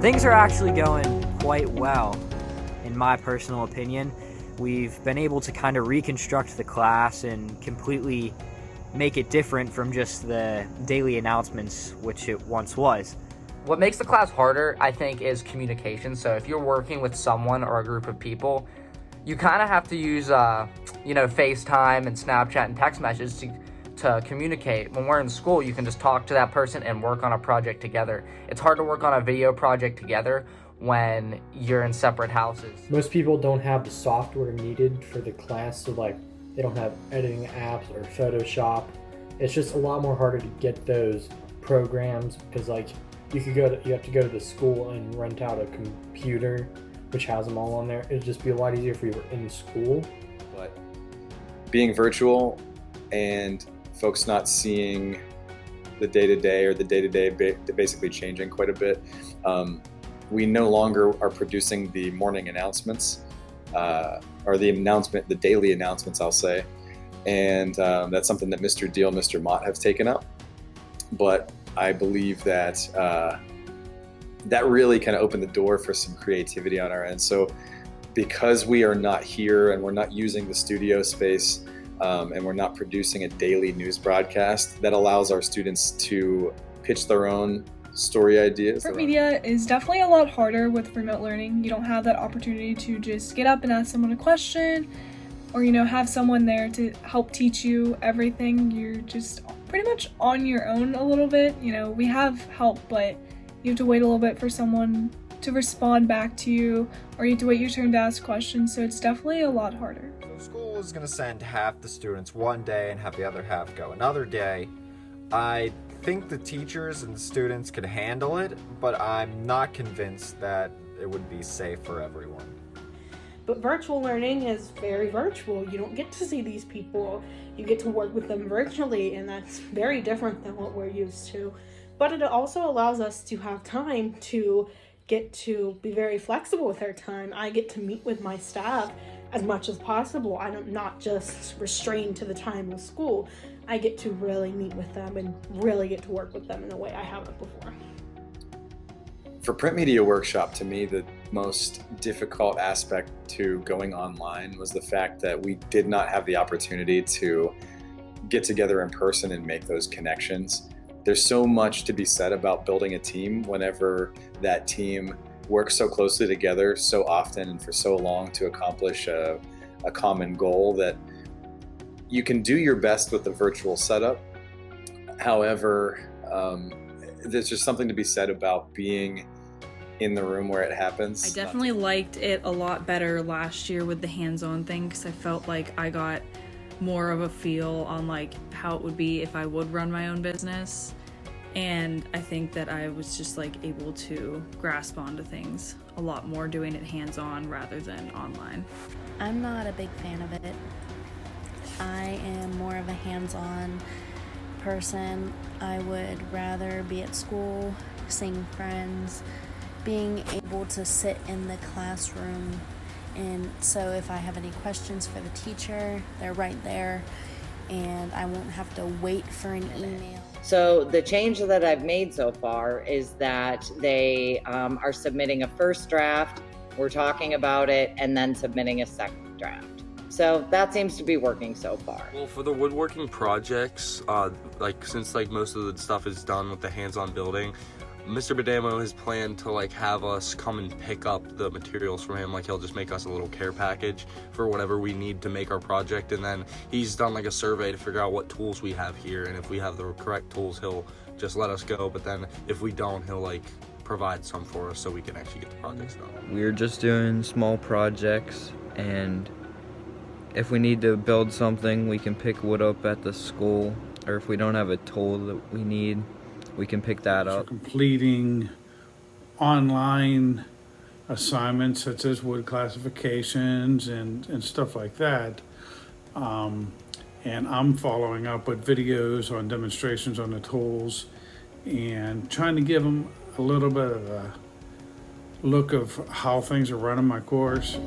Things are actually going quite well, in my personal opinion. We've been able to kind of reconstruct the class and completely make it different from just the daily announcements, which it once was. What makes the class harder, I think, is communication. So if you're working with someone or a group of people, you kind of have to use, FaceTime and Snapchat and text messages to communicate. When we're in school, you can just talk to that person and work on a project together. It's hard to work on a video project together when you're in separate houses. Most people don't have the software needed for the class, so they don't have editing apps or Photoshop. It's just a lot more harder to get those programs because you have to go to the school and rent out a computer which has them all on there. It'd just be a lot easier if you were in school. But being virtual and folks not seeing the day-to-day or the day-to-day basically changing quite a bit, we no longer are producing the morning announcements or the daily announcements, I'll say. And that's something that Mr. Deal and Mr. Mott have taken up. But I believe that that really kind of opened the door for some creativity on our end. So because we are not here and we're not using the studio space and we're not producing a daily news broadcast, that allows our students to pitch their own story ideas. Print media is definitely a lot harder with remote learning. You don't have that opportunity to just get up and ask someone a question or, have someone there to help teach you everything. You're just pretty much on your own a little bit. We have help, but you have to wait a little bit for someone to respond back to you, or you have to wait your turn to ask questions, so it's definitely a lot harder. So school is going to send half the students one day and have the other half go another day. I think the teachers and the students could handle it, but I'm not convinced that it would be safe for everyone. But virtual learning is very virtual. You don't get to see these people. You get to work with them virtually, and that's very different than what we're used to. But it also allows us to have time to get to be very flexible with our time. I get to meet with my staff as much as possible. I'm not just restrained to the time of school. I get to really meet with them and really get to work with them in a way I haven't before. For Print Media Workshop, to me, the most difficult aspect to going online was the fact that we did not have the opportunity to get together in person and make those connections. There's so much to be said about building a team whenever that team works so closely together so often and for so long to accomplish a common goal, that you can do your best with the virtual setup. However, there's just something to be said about being in the room where it happens. I definitely liked it a lot better last year with the hands-on thing, because I felt like I got more of a feel on how it would be if I would run my own business, and I think that I was just able to grasp onto things a lot more doing it hands-on rather than online. I'm not a big fan of it. I am more of a hands-on person. I would rather be at school, seeing friends, being able to sit in the classroom. And so if I have any questions for the teacher, they're right there, and I won't have to wait for an email. So the change that I've made so far is that they are submitting a first draft, we're talking about it, and then submitting a second draft. So that seems to be working so far. Well, for the woodworking projects, since most of the stuff is done with the hands-on building, Mr. Badamo has planned to have us come and pick up the materials from him. He'll just make us a little care package for whatever we need to make our project, and then he's done a survey to figure out what tools we have here, and if we have the correct tools, he'll just let us go. But then if we don't, he'll provide some for us so we can actually get the projects done. We're just doing small projects, and if we need to build something, we can pick wood up at the school, or if we don't have a tool that we need, we can pick that up. Completing online assignments such as wood classifications and stuff like that. And I'm following up with videos on demonstrations on the tools and trying to give them a little bit of a look of how things are run in my course.